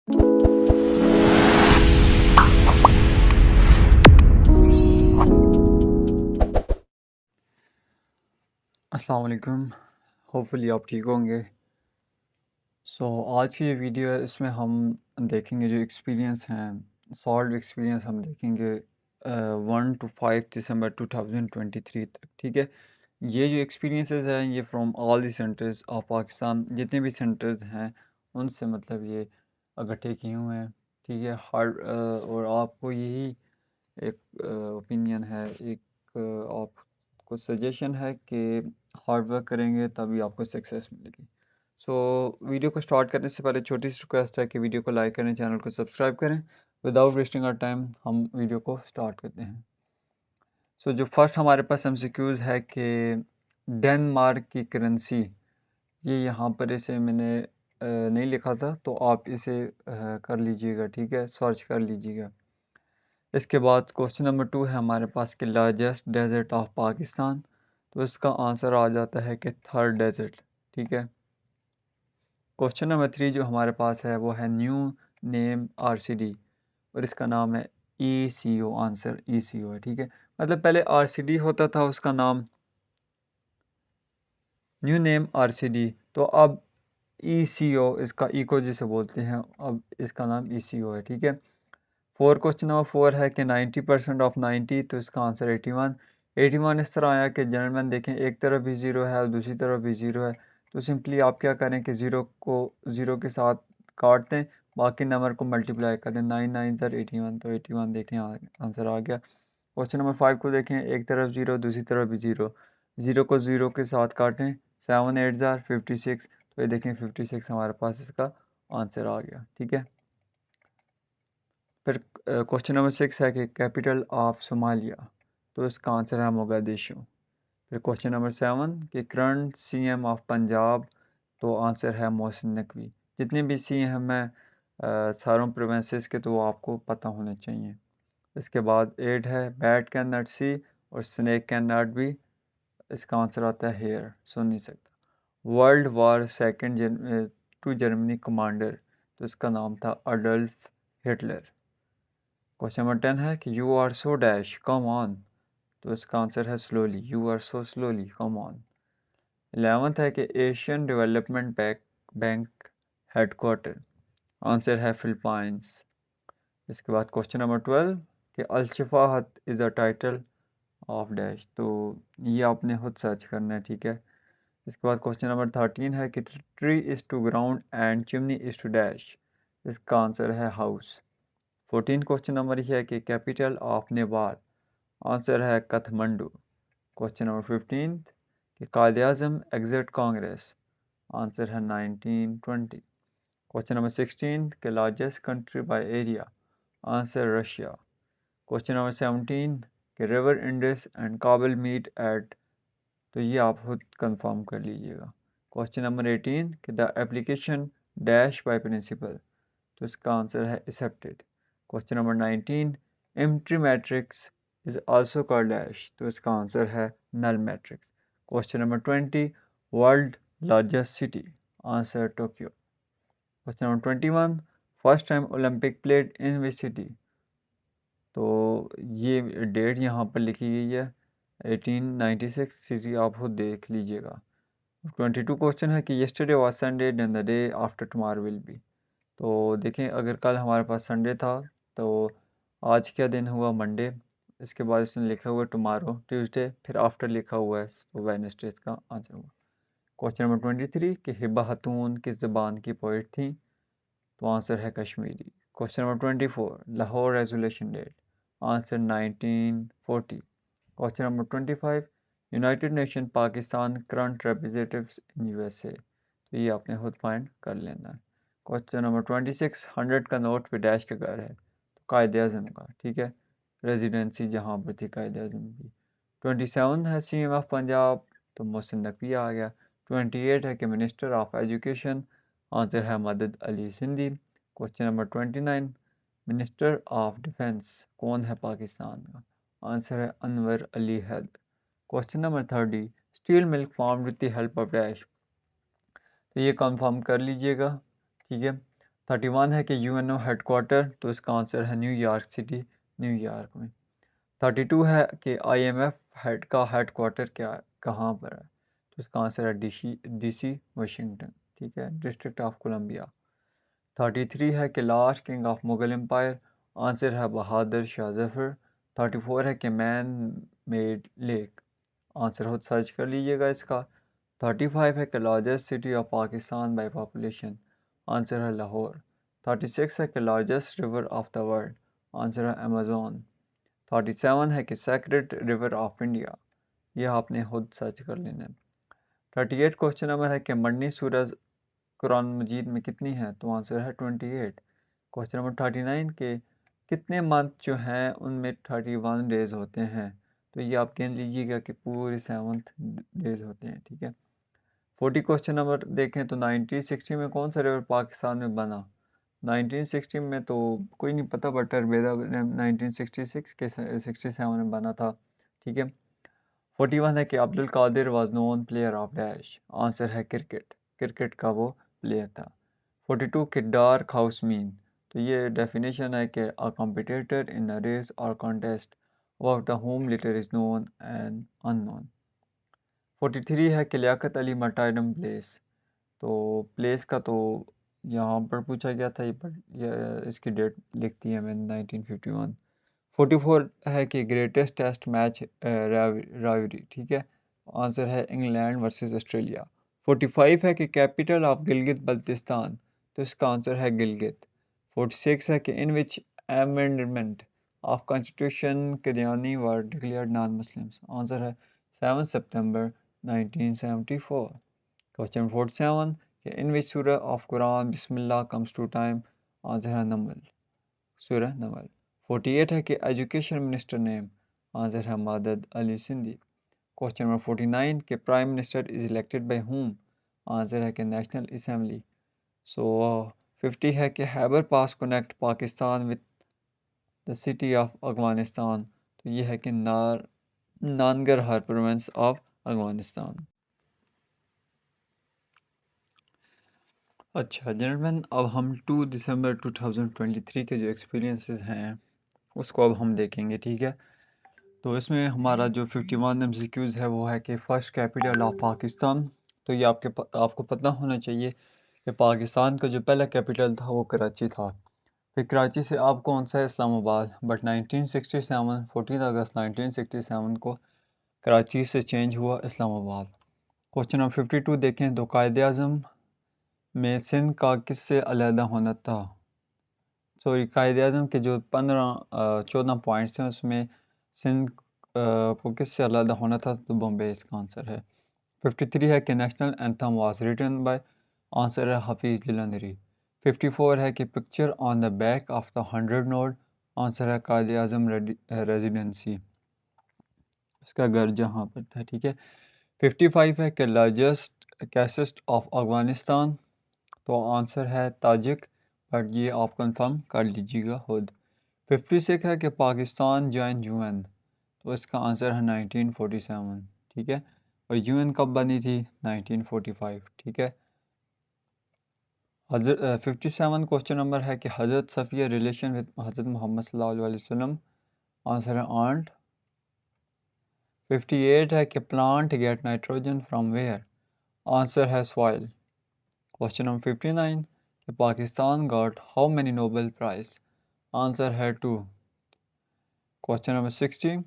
अस्सलाम वालेकुम। होपफुली आप ठीक होंगे। आज की ये वीडियो है, इसमें हम देखेंगे जो एक्सपीरियंस हैं, सॉल्व एक्सपीरियंस हम देखेंगे 1 to 5 दिसंबर 2023 तक। ठीक है, ये जो एक्सपीरियंसेस हैं ये from all the centres of Pakistan, जितने भी सेंटर्स हैं उनसे मतलब ये इकट्ठे किए हुए हैं। ठीक है, और आपको यही एक ओपिनियन है, एक आपको सजेशन है कि हार्ड वर्क करेंगे तभी आपको सक्सेस मिलेगी। वीडियो को स्टार्ट करने से पहले छोटी सी रिक्वेस्ट है कि वीडियो को लाइक करें, चैनल को सब्सक्राइब करें। विदाउट वेस्टिंग आवर टाइम हम वीडियो को स्टार्ट करते हैं। जो फर्स्ट हमारे पास एमसीक्यूज़ है कि डेनमार्क की करेंसी, ये यहाँ पर इसे मैंने नहीं लिखा था, तो आप इसे कर लीजिएगा। ठीक है, सर्च कर लीजिएगा। इसके बाद क्वेश्चन नंबर 2 है हमारे पास कि लार्जेस्ट डेजर्ट ऑफ पाकिस्तान, तो इसका आंसर आ जाता है कि थर डेजर्ट। ठीक है, क्वेश्चन नंबर 3 जो हमारे पास है वो है न्यू नेम आरसीडी, और इसका नाम है ईसीओ। आंसर ईसीओ है। ठीक है, मतलब पहले आरसीडी होता था उसका नाम, न्यू नेम आरसीडी, तो अब ईसीओ, इसका इको जिसे बोलते हैं, अब इसका नाम ईसीओ है। ठीक है, क्वेश्चन नंबर 4 है कि 90% ऑफ 90, तो इसका आंसर 81। 81 इस तरह आया कि जनरलमैन देखें एक तरफ भी ज़ीरो है और दूसरी तरफ भी ज़ीरो है, तो सिंपली आप क्या करें कि ज़ीरो को ज़ीरो के साथ काट दें, बाकी नंबर को मल्टीप्लाई कर दें। 9 9 ज़र 81, तो 81 देखें आंसर आ गया। क्वेश्चन नंबर 5 को देखें, एक तरफ ज़ीरो दूसरी तरफ भी ज़ीरो, ज़ीरो को ज़ीरो के साथ काटें। 7 8 ज़र 56, तो ये देखें 56 हमारे पास इसका आंसर आ गया। ठीक है, फिर क्वेश्चन नंबर 6 है कि कैपिटल ऑफ सोमालिया, तो इसका आंसर है मोगादिशु। फिर क्वेश्चन नंबर 7 कि करंट सीएम ऑफ पंजाब, तो आंसर है मोहसिन नकवी। जितने भी सीएम हैं सारों प्रोविंसेस के, तो वो आपको पता होने चाहिए। इसके बाद 8 है बैट कैन नॉट सी और स्नेक कैन नॉट बी, इसका आंसर आता है हेयर, सुन नहीं सकता। World war second to Germany commander, तो इसका नाम था अडल्फ हिटलर। क्वेश्चन नंबर 10 है कि you are so dash come on, तो इसका आंसर है slowly, you are so slowly come on. 11th है कि Asian development bank headquarter, answer है फिलीपाइंस। इसके बाद क्वेश्चन नंबर 12 कि अलशफाहत is a title of dash, तो ये आपने खुद सर्च करना है। ठीक है, इसके बाद क्वेश्चन नंबर 13 है कि tree is to ground and chimney is to dash, इसका आंसर है हाउस। 14 क्वेश्चन नंबर ये है कि कैपिटल ऑफ नेपाल, आंसर है काठमांडू। क्वेश्चन नंबर 15 कि कायद आज़म एग्जिट कांग्रेस, आंसर है 1920। क्वेश्चन नंबर 16 के largest country by area, answer Russia. Question number 17 कि रिवर इंडस एंड काबल मीट एट, तो ये आप खुद कंफर्म कर लीजिएगा। क्वेश्चन नंबर 18 कि the application dash by principle, तो इसका आंसर है accepted. Question number 19 empty matrix is also called dash, तो इसका आंसर है null matrix. Question number 20 world largest city, answer Tokyo. Question number 21 first time Olympic played in which city, तो ये date यहाँ पर लिखी गई है 1896, सिटी आप खुद देख लीजिएगा। 22 क्वेश्चन है कि yesterday was Sunday then the day after tomorrow will be, तो देखें अगर कल हमारे पास संडे था तो आज क्या दिन हुआ, मंडे। इसके बाद इसने लिखा हुआ है टुमारो ट्यूसडे, फिर आफ्टर लिखा हुआ है तो वेडनेसडे इसका आंसर हुआ। क्वेश्चन नंबर 23 कि हिबा खातून किस ज़बान की पोइट थी, तो आंसर है Kashmiri. Question number 24 Lahore resolution date, answer 1940। Question number 25 United Nation Pakistan current representatives in USA, तो ये आपने खुद फाइंड कर लेना है। क्वेश्चन नंबर 26 100 का नोट पे डैश का घर है, तो कायद अज़म का। ठीक है, रेजिडेंसी जहाँ पर थी कायद अज़म की। 27 है सीएम ऑफ पंजाब, तो मोहसिन नकवी आ गया। 28 है कि मिनिस्टर ऑफ एजुकेशन, आंसर है Madad Ali Sindhi. Question number 29 minister of defence कौन है पाकिस्तान का, आंसर है Anwar Ali Haider. Question number 30 steel milk farm with the help of dash, तो ये कंफर्म कर लीजिएगा। ठीक है, 31 है कि यूएनओ हेडक्वार्टर, तो इसका आंसर है न्यूयॉर्क सिटी, न्यूयॉर्क में। 32 है कि आईएमएफ का हेडक्वार्टर कहाँ पर है, तो इसका आंसर है डीसी वाशिंगटन, ठीक है, डिस्ट्रिक्ट ऑफ कोलंबिया। 33 है कि last king of Mughal empire, answer है बहादुर शाह जफर। 34 है कि मैन मेड लेक, आंसर खुद सर्च कर लीजिएगा इसका। 35 है कि largest city of Pakistan by population, answer है लाहौर। 36 है कि largest river of the world, answer है अमेज़न। 37 है कि सेक्रेड रिवर ऑफ इंडिया, यह आपने खुद सर्च कर लेना है। 38 क्वेश्चन नंबर है कि मरनी सूरज कुरान मजीद में कितनी है, तो आंसर है 28। क्वेश्चन नंबर 39 के कितने मंथ जो हैं उनमें 31 डेज़ होते हैं, तो ये आप गिन लीजिएगा कि पूरे 7 डेज़ होते हैं, ठीक है। 40 क्वेश्चन नंबर देखें तो 1960 में कौन सा रिवर पाकिस्तान में बना, 1960 में तो कोई नहीं पता, बट टरबेरा 1966 के 67 में बना था, ठीक है। 41 है कि Abdul Qadir was known player of dash, answer है क्रिकेट, क्रिकेट का वो प्लेयर था। 42 कि डार्क हाउस मीन, तो ये डेफिनेशन है कि a competitor in a race or contest about the whom little is known and unknown. 43 है कि लियाकत अली मर्टाइडम प्लेस, तो प्लेस का तो यहाँ पर पूछा गया था, ये इसकी डेट लिखती है मैंने 1951। 44 है कि ग्रेटेस्ट टेस्ट मैच राइवरी, ठीक है, आंसर है इंग्लैंड वर्सेस ऑस्ट्रेलिया। 45 है कि कैपिटल ऑफ गिलगित बल्तिस्तान, तो इसका आंसर है गिलगित। 46 है कि in which amendment of constitution Qadiani were declared non Muslims, answer है 7 सितंबर 1974। क्वेश्चन 47 कि इन विच सूरह ऑफ कुरान बिस्मिल्लाह कम्स टू टाइम, आंसर है नमल, सूरह नमल। 48 है कि एजुकेशन मिनिस्टर नेम, आंसर है मादद अली सिंधी। क्वेश्चन नंबर 49 कि prime minister is elected by whom, answer है कि नेशनल असम्बली। सो 50 है कि Haber pass connect Pakistan with the city of Afghanistan, तो ये है कि नानगरहार प्रोविंस ऑफ अफगानिस्तान। अच्छा जेंटलमैन, अब हम 2 दिसंबर 2023 के जो एक्सपीरियंसेस हैं उसको अब हम देखेंगे, ठीक है। तो इसमें हमारा जो 51 MCQs है वो है कि फ़र्स्ट कैपिटल ऑफ पाकिस्तान, तो ये आपको पता होना चाहिए कि पाकिस्तान का जो पहला कैपिटल था वो कराची था। फिर कराची से आप कौन सा है, इस्लामाबाद, बट 1967 14 अगस्त 1967 को कराची से चेंज हुआ इस्लामाबाद। क्वेश्चन नंबर 52 देखें, तो कायदे आज़म में सिंध का किससे अलहदा होना था, सॉरी कायदे आज़म के जो 14 पॉइंट्स हैं उसमें सिंध को किससे अलहदा होना था, तो बॉम्बे इसका आंसर है। 53 है कि national anthem was written by, answer है हफीज़ जलंधरी। 54 है कि picture on the back of the 100 note, answer है कायदे आज़म रेजिडेंसी, उसका घर जहाँ पर था, ठीक है। 55 है कि लार्जेस्ट कैसेस्ट ऑफ अफगानिस्तान, तो आंसर है ताजिक, बट ये आप कंफर्म कर लीजिएगा खुद। 56 है कि पाकिस्तान जॉइन यूएन, तो इसका आंसर है 1947, ठीक है। और यूएन कब बनी थी, 1945, ठीक है। 57 क्वेश्चन नंबर है कि हज़रत सफ़िया रिलेशन विद हज़रत मोहम्मद सल्लल्लाहु अलैहि वसल्लम, आंसर है आंट। 58 है कि plant get nitrogen from where, answer है सॉइल। क्वेश्चन नंबर 59 कि Pakistan got how many Nobel prize, answer है 2। क्वेश्चन नंबर 60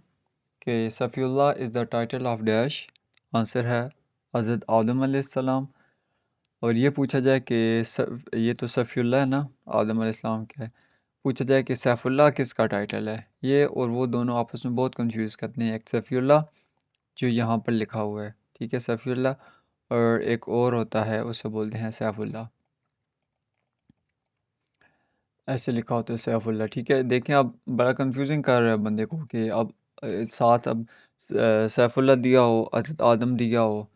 कि Safiullah is the title of dash, answer है हज़रत आदम अलैहिस्सलाम। और ये पूछा जाए कि ये तो सफ़ीउल्लाह है ना, आदम अलैहिस्सलाम क्या है, पूछा जाए कि सैफुल्लाह किसका टाइटल है, ये और वो दोनों आपस में बहुत कंफ्यूज करते हैं। एक सफ़ीउल्लाह जो यहाँ पर लिखा हुआ है, ठीक है, सफ़ीउल्लाह, और एक और होता है उसे बोलते हैं सैफुल्लाह, ऐसे लिखा होता है सैफुल्लाह, ठीक है। देखें अब बड़ा कंफ्यूजिंग कर रहा है बंदे को कि अब साथ अब सैफुल्लाह दिया हो, हज़रत आदम दिया हो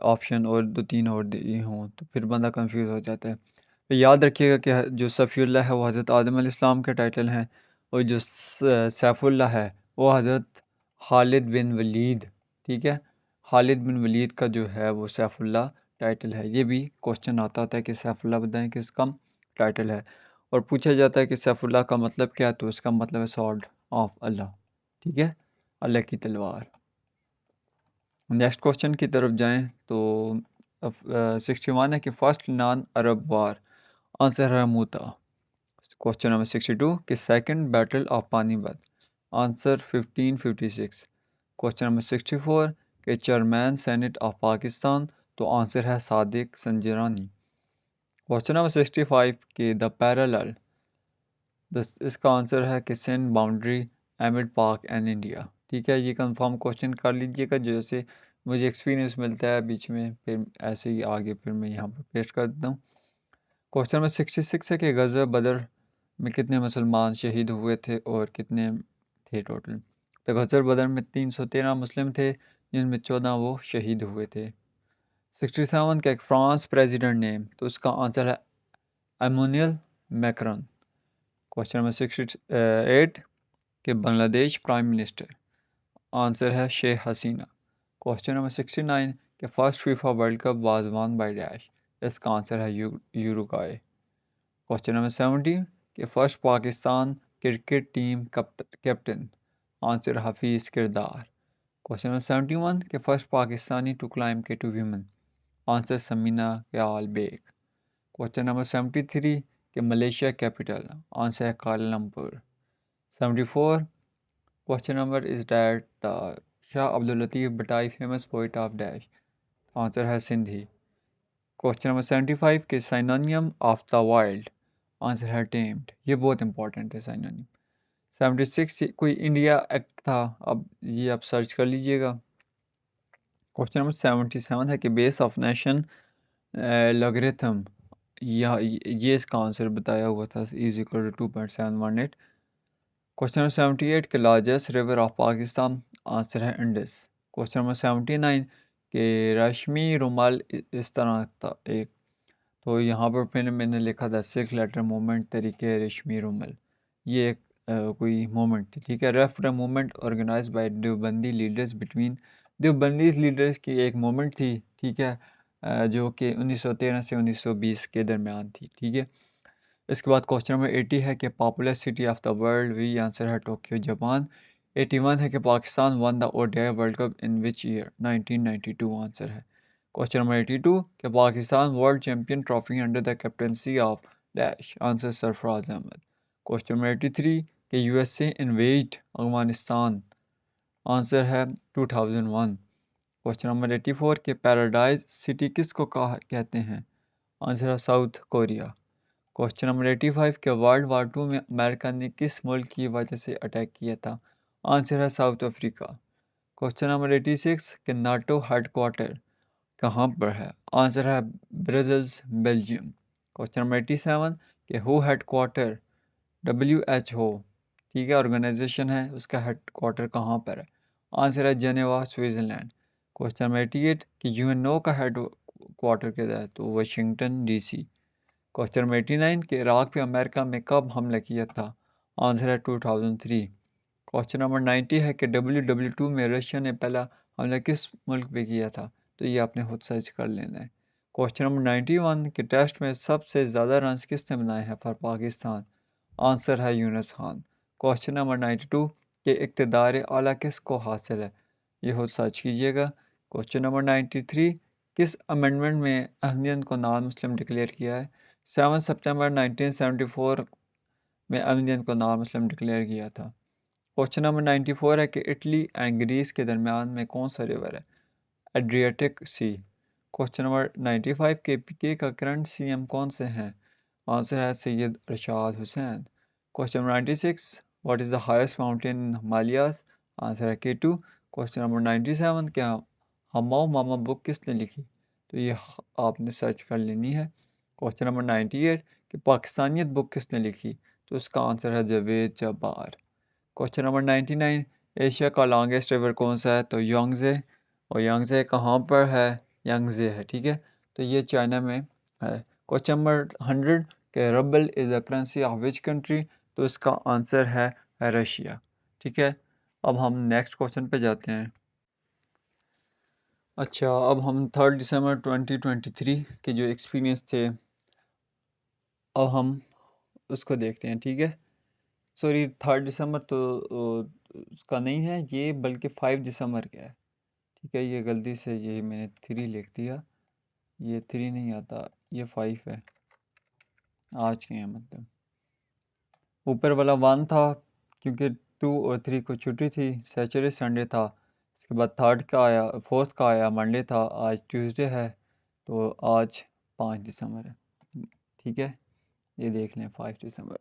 ऑप्शन, और 2-3 और दिए हों, तो फिर बंदा कंफ्यूज हो जाता है। तो याद रखिएगा कि जो सफ़ीउल्लाह है वो हज़रत आदम अलैहिस्सलाम के टाइटल हैं, और जो सैफुल्लाह है वो हज़रत खालिद बिन वलीद, ठीक है, खालिद बिन वलीद का जो है वो सैफुल्लाह टाइटल है। ये भी क्वेश्चन आता है कि सैफुल्लाह बताएं किसका टाइटल है और पूछा जाता है कि सैफुल्लाह का मतलब क्या है, तो इसका मतलब है सॉर्ड ऑफ अल्लाह, ठीक है, अल्लाह की तलवार। नेक्स्ट क्वेश्चन की तरफ जाएं तो 61 है कि फर्स्ट नॉन अरब वार, आंसर है मूता। क्वेश्चन नंबर 62 कि second battle of Panipat, answer 1556। Question number 64 कि चेयरमैन सेनेट ऑफ पाकिस्तान, तो आंसर है सादिक संजरानी। क्वेश्चन नंबर 65 कि द पैरेलल, इसका आंसर है कि सिंध बाउंड्री एमिड पाक एंड इंडिया, ठीक है। ये कंफर्म क्वेश्चन कर लीजिएगा, जैसे मुझे एक्सपीरियंस मिलता है बीच में, फिर ऐसे ही आगे फिर मैं यहाँ पर पेश कर देता हूँ। क्वेश्चन नंबर 66 है कि गज़वा बदर में कितने मुसलमान शहीद हुए थे और कितने थे टोटल। तो गज़वा बदर में 313 मुस्लिम थे, जिनमें 14 वो शहीद हुए थे। 67 का एक फ्रांस प्रेसिडेंट नेम, तो उसका आंसर है एमुनियल मैक्रॉन। क्वेश्चन नंबर 68 कि बांग्लादेश प्राइम मिनिस्टर, आंसर है शेख हसीना। क्वेश्चन नंबर 69 कि first FIFA world cup was won by dash, इसका आंसर है यूरुग्वे। क्वेश्चन नंबर 70 कि first Pakistan cricket team captain, answer Hafeez Kardar. Question number 71 कि first Pakistani to climb K two women, answer Samina Khayal Baig. Question number 73 कि Malaysia capital, answer है Kuala Lumpur. 74 question number is that the Shah Abdul Latif Bhittai famous poet of dash, answer है Sindhi. Question number 75 के synonym of the wild, answer है tamed. ये बहुत important है synonym. 76 कोई India act था, अब ये आप सर्च कर लीजिएगा। क्वेश्चन नंबर 77 है कि बेस ऑफ नेशन लॉगरिथम, ये इसका आंसर बताया हुआ था, is equal to 2.718। Question number 78 के largest river of Pakistan, answer है इंडस। क्वेश्चन नंबर 79 के रश्मि रुमाल इस तरह था एक, तो यहाँ पर फिर मैंने लिखा था सिल्क लेटर मूवमेंट तरीके रेशमी रुमाल, ये एक कोई मूवमेंट थी, ठीक है। Refer movement organize by Deobandi leaders between, Deobandi leaders की एक मूवमेंट थी, ठीक है, जो कि 1913 से 1920 के दरमियान थी, ठीक है। इसके बाद क्वेश्चन नंबर 80 है कि popular city of the world, we answer है टोक्यो जापान। 81 है कि Pakistan one the ODI world cup in which year, 1992 answer है। क्वेश्चन नंबर 82 कि Pakistan world champion trophy under the captaincy of dash, answer Sarfaraz Ahmed. Question number 83 कि USA invade Afghanistan, answer है 2001। Question number 84 के paradise city किसको कहा कहते हैं, आंसर है साउथ कोरिया। क्वेश्चन नंबर 85 के वर्ल्ड वार टू में अमेरिका ने किस मुल्क की वजह से अटैक किया था, आंसर है साउथ अफ्रीका। क्वेश्चन नंबर 86 के नाटो हेडक्वार्टर कहाँ पर है, आंसर है ब्रसल्स बेल्जियम। क्वेश्चन नंबर 87 के हु हेडक्वार्टर WHO, ठीक है, ऑर्गेनाइजेशन है, उसका हेडक्वार्टर कहाँ पर है, आंसर है जेनेवा स्विट्ज़रलैंड। क्वेश्चन नंबर 88 कि यूएनओ का हेड क्वार्टर किधर है, तो वाशिंगटन DC। क्वेश्चन नंबर 89 कि इराक पे अमेरिका में कब हमला किया था, आंसर है 2003। क्वेश्चन नंबर 90 है कि WW2 में रशिया ने पहला हमला किस मुल्क पे किया था, तो ये आपने खुद सर्च कर लेना है। क्वेश्चन नंबर 91 कि टेस्ट में सबसे ज़्यादा रन किसने बनाए हैं फॉर पाकिस्तान, आंसर है यूनुस खान। क्वेश्चन नंबर 92 कि इक़्तिदार आला किसको हासिल है, ये खुद सर्च कीजिएगा। क्वेश्चन नंबर 93 किस अमेंडमेंट में अहमदियत को नॉन मुस्लिम डिक्लेयर किया है, 7 सितंबर 1974 में अहमदियत को नॉन मुस्लिम डिक्लेयर किया था। क्वेश्चन नंबर 94 है कि इटली एंड ग्रीस के दरमियान में कौन सा रिवर है, एड्रियाटिक सी। क्वेश्चन नंबर 95 के पीके का करंट CM कौन से हैं, आंसर है Syed Rashad Hussain. Question number 96 what is the highest mountain in Himalayas, answer है K2। क्वेश्चन नंबर 97 क्या हमाओ मामा बुक किसने लिखी, तो ये आपने सर्च कर लेनी है। क्वेश्चन नंबर 98 कि पाकिस्तानियत बुक किसने लिखी, तो उसका आंसर है Javed Jabbar. Question number 99 Asia का लॉन्गेस्ट रिवर कौन सा है, तो यांगजे, और यांगजे कहाँ पर है, यांगजे है, ठीक है, तो ये चाइना में है। क्वेश्चन नंबर 100 के ruble is the currency of which country, तो इसका आंसर है रशिया, ठीक है। अब हम नेक्स्ट क्वेश्चन पे जाते हैं। अच्छा, अब हम 3 दिसंबर 2023 के जो एक्सपीरियंस थे अब हम उसको देखते हैं, ठीक है। सॉरी, 3 दिसंबर तो उसका नहीं है ये, बल्कि 5 दिसंबर का है, ठीक है। ये गलती से ये मैंने 3 लिख दिया, ये 3 नहीं आता, ये 5 है। आज के हैं मतलब, ऊपर वाला 1 था क्योंकि 2 और 3 को छुट्टी थी, सैटरडे संडे था। इसके बाद 3rd का आया, 4th का आया, मंडे था, आज ट्यूसडे है, तो आज 5 दिसंबर है, ठीक है। ये देख लें 5 दिसंबर।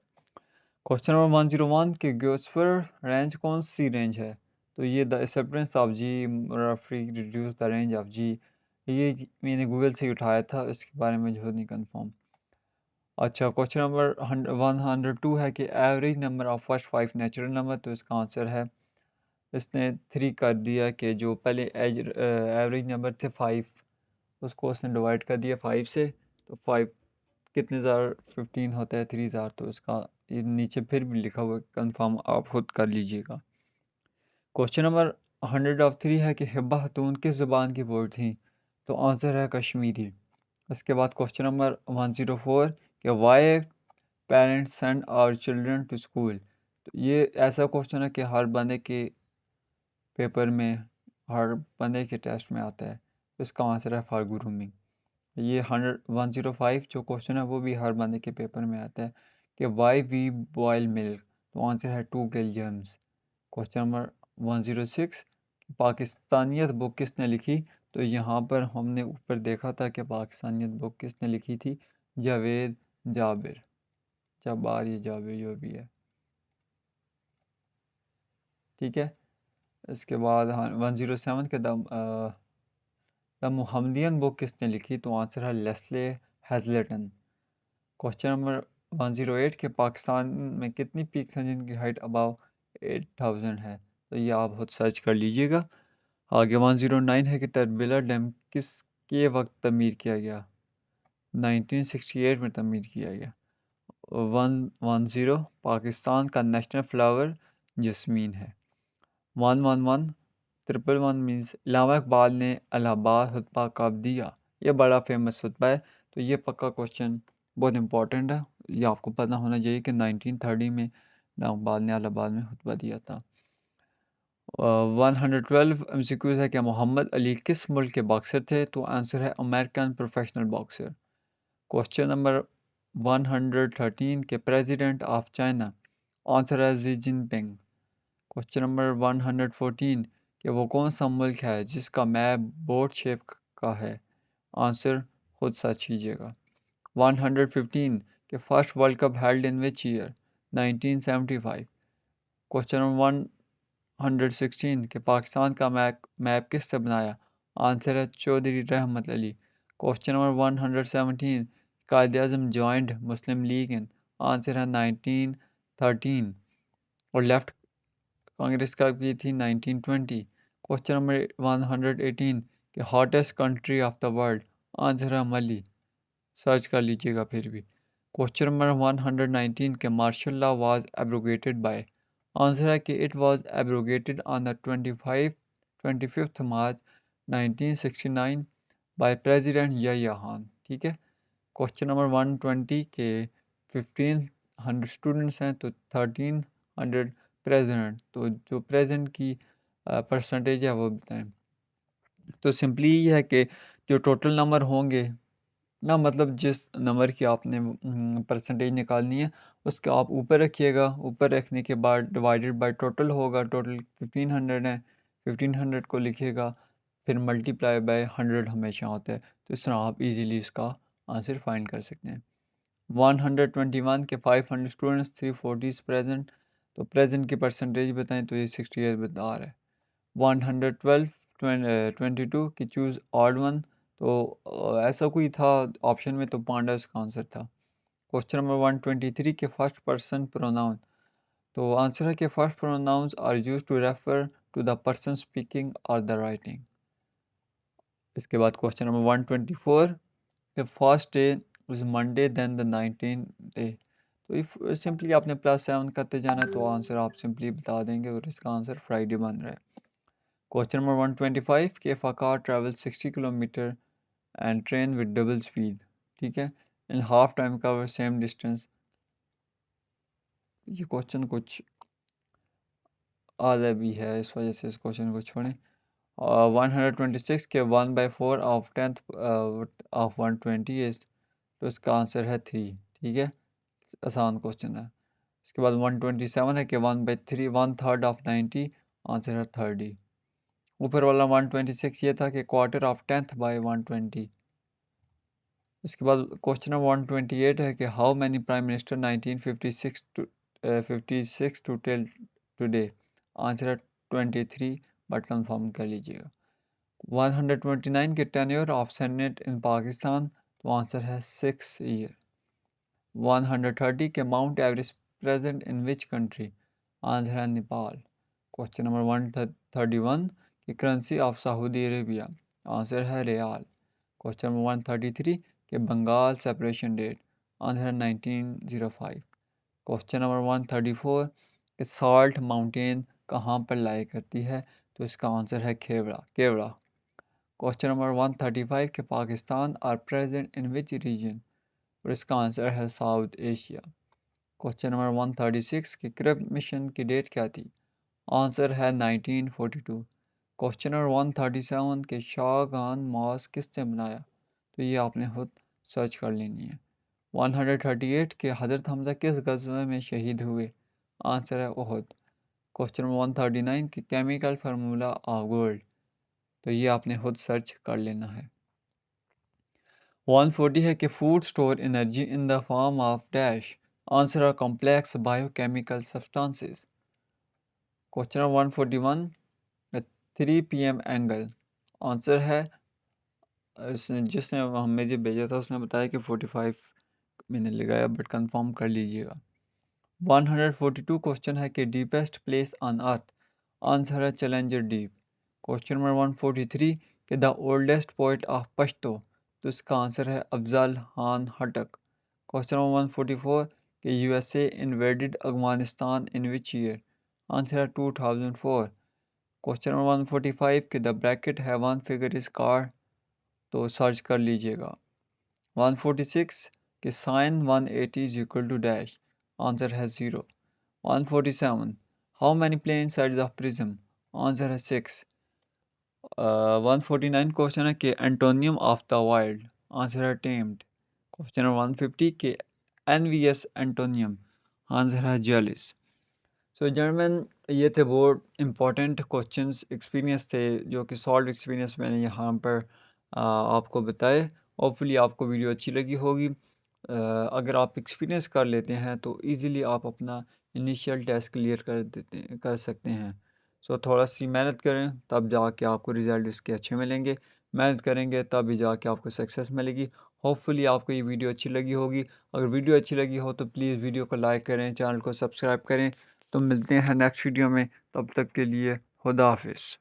क्वेश्चन नंबर 101 कि जियोस्फीयर रेंज कौन सी रेंज है? तो ये the acceptance of G referee reduce the range of G, ये मैंने गूगल से ही उठाया था, इसके बारे में जो नहीं कंफर्म। अच्छा, क्वेश्चन नंबर 102 है कि average number of first 5 natural number, तो इसका आंसर है, इसने 3 कर दिया कि जो पहले एवरेज नंबर थे 5, उसको उसने डिवाइड कर दिया 5 से, तो 5 कितने ज़ार 15 होता है, 3,000, तो इसका ये नीचे फिर भी लिखा हुआ है, कंफर्म आप खुद कर लीजिएगा। क्वेश्चन नंबर 103 है कि हिब्बा खातून किस ज़ुबान की बोर्ड थी? तो आंसर है कश्मीरी। इसके बाद क्वेश्चन नंबर 104 कि why parents send our children to school, तो ये ऐसा क्वेश्चन है कि हर बंदे के पेपर में, हर बंदे के टेस्ट में आता है, तो इसका आंसर है फॉर ग्रूमिंग। ये 105 जो क्वेश्चन है वो भी हर बंदे के पेपर में आता है कि वाई वी बॉयल मिल्क, तो आंसर है 2 किलोग्राम्स। क्वेश्चन नंबर 106 पाकिस्तानियत बुक किसने लिखी? तो यहाँ पर हमने ऊपर देखा था कि पाकिस्तानियत बुक किसने लिखी थी, जावेद जाबिर, जब्बार ये जाबिर जो भी है, ठीक है। इसके बाद हाँ 107 के द मुहम्मदियन बुक किसने लिखी? तो आंसर है लेस्ले हैज़लटन। क्वेश्चन नंबर 108 के पाकिस्तान में कितनी पीक्स हैं जिनकी हाइट अबाव 8,000 है? तो ये आप खुद सर्च कर लीजिएगा। आगे 109 है कि टर्बिला डैम किसके वक्त तमीर किया गया? 1968 में तमीर किया गया। 110 पाकिस्तान का नेशनल फ्लावर जस्मीन है। 111 111 मीन्स इलामा इकबाल ने इलाहाबाद खुतबा कब दिया? ये बड़ा फेमस खुतबा है, तो ये पक्का क्वेश्चन बहुत इंपॉर्टेंट है, ये आपको पता होना चाहिए कि 1930 में इलामा इकबाल ने इलाहाबाद में खुतबा दिया था। 112 एमसीक्यूज है कि मोहम्मद अली किस मुल्क के बॉक्सर थे? तो आंसर है American professional boxer. Question number 113 के प्रेसिडेंट ऑफ चाइना, आंसर है जी जिनपिंग। क्वेश्चन नंबर 114 कि वो कौन सा मुल्क है जिसका मैप बोट शेप का है? आंसर खुद सर्च कीजिएगा। 115 कि first world cup held in which year? 1975। Question number 116 कि पाकिस्तान का मैप किसने बनाया? आंसर है चौधरी रहमत अली। क्वेश्चन नंबर 117 कायद अज़म जॉइंट मुस्लिम लीग इन? आंसर है 1913, और लेफ्ट कांग्रेस का की थी 1920। क्वेश्चन नंबर 118 कि hottest country of the world? Answer है मली, सर्च कर लीजिएगा फिर भी। क्वेश्चन नंबर 119 के martial law was abrogated by? Answer है कि it was abrogated on the 25th March 1969 by president Yahya Khan, ठीक है। क्वेश्चन नंबर 120 के 1500 स्टूडेंट्स हैं, तो 1300 प्रेजेंट, तो जो प्रेजेंट की परसेंटेज है वो बताएं। तो सिंपली ये है कि जो टोटल नंबर होंगे ना, मतलब जिस नंबर की आपने परसेंटेज निकालनी है उसके आप ऊपर रखिएगा, ऊपर रखने के बाद डिवाइडेड बाय टोटल होगा, टोटल 1500 है, 1500 को लिखिएगा, फिर मल्टीप्लाई बाय 100 हमेशा होता है, तो इस तरह आप इजीली इसका आंसर फाइंड कर सकते हैं। 121 के 500 स्टूडेंट्स 340 प्रेजेंट, तो प्रेजेंट की परसेंटेज बताएं, तो ये 68 बता रहा है। 112 22 की चूज़ ऑड वन, तो ऐसा कोई था ऑप्शन में, तो पांडा इसका आंसर था। क्वेश्चन नंबर 123 के फर्स्ट पर्सन प्रोनाउन, तो आंसर है कि first pronouns are use to refer to the person speaking और द राइटिंग। इसके बाद क्वेश्चन नंबर 124 के first day is Monday then the 19 day, तो इफ सिंपली आपने +7 करते जाना है, तो आंसर आप सिंपली बता देंगे, और इसका आंसर फ्राइडे बन रहा है। क्वेश्चन नंबर 125 के if a car travel 60 kilometre and train with double speed, ठीक है, in half time cover same distance. ये क्वेश्चन कुछ आधा भी है, इस वजह से इस क्वेश्चन को छोड़ें। 126 के 1/4 ऑफ 10th ऑफ 120 इज, तो इसका आंसर है 3। ठीक है, आसान क्वेश्चन है। इसके बाद 127 है कि 1/3 1/3 ऑफ 90, आंसर है 30। ऊपर वाला 126 ये था कि क्वार्टर ऑफ 10th बाय 120। इसके बाद क्वेश्चन नंबर 128 है कि how many prime minister 1956 to 56 to till today, answer है 23, बट कंफर्म कर लीजिएगा। 129 के tenure of senate in Pakistan, तो आंसर है 6 ईयर। 130 के Mount Everest present in which country, answer है नेपाल। क्वेश्चन नंबर 131 की currency of Saudi Arabia, answer है रियाल। क्वेश्चन नंबर 133 के बंगाल सेपरेशन डेट, आंसर है 1905। क्वेश्चन नंबर 134 कि साल्ट माउंटेन कहाँ पर लाई करती है, तो इसका आंसर है केवड़ा। क्वेश्चन नंबर 135 के Pakistan are present in which region, और इसका आंसर है साउथ एशिया। क्वेश्चन नंबर 136 की क्रिप्ट मिशन की डेट क्या थी, आंसर है 1942। क्वेश्चन नंबर 137 के शाहजहां मॉस्क किसने बनाया, तो ये आपने खुद सर्च कर लेनी है। 138 के हज़रत हमज़ा किस गज़वे में शहीद हुए, आंसर है उहुद। क्वेश्चन नंबर 139 की केमिकल फार्मूला ऑफ गोल्ड, तो ये आपने खुद सर्च कर लेना है। 140 है कि food store energy in the form of dash, answer है complex biochemical substances. Question number 141 3 PM angle, आंसर है जिसने हमें जो भेजा था उसने बताया कि 45 मैंने लगाया, बट कंफर्म कर लीजिएगा। 142 क्वेश्चन है कि deepest place on earth, answer है चैलेंजर डीप। क्वेश्चन नंबर 143 कि the oldest poet of Pashto, तो इसका आंसर है अफजल खान खट्टक। क्वेश्चन नंबर 144 कि USA invaded Afghanistan in which year, answer है 2004। क्वेश्चन नंबर 145 कि द ब्रैकेट है वन फिगर इज कार्ड, तो सर्च कर लीजिएगा। 146 कि sine 180 is equal to dash, answer है 0। 147 how many plane sides of prism, answer है 6। 149 क्वेश्चन है कि antonym of the wild, answer है टेम्ड। क्वेश्चन नंबर 150 के एनवीएस एंटोनियम, आंसर है जेलिस। सो जर्मन ये थे वो इम्पोर्टेंट क्वेश्चंस एक्सपीरियंस थे जो कि सॉल्व एक्सपीरियंस मैंने यहाँ पर आपको बताए। होपफुली आपको वीडियो अच्छी लगी होगी। अगर आप एक्सपीरियंस कर लेते हैं तो इजीली आप अपना इनिशियल टेस्ट क्लियर कर सकते हैं। सो थोड़ा सी मेहनत करें तब जाके आपको रिज़ल्ट इसके अच्छे मिलेंगे। मेहनत करेंगे तभी जाके आपको सक्सेस मिलेगी। होपफुली आपको ये वीडियो अच्छी लगी होगी। अगर वीडियो अच्छी लगी हो तो प्लीज़ वीडियो को लाइक करें, चैनल को सब्सक्राइब करें। तो मिलते हैं नेक्स्ट वीडियो में, तब तक के लिए खुदा हाफिज़।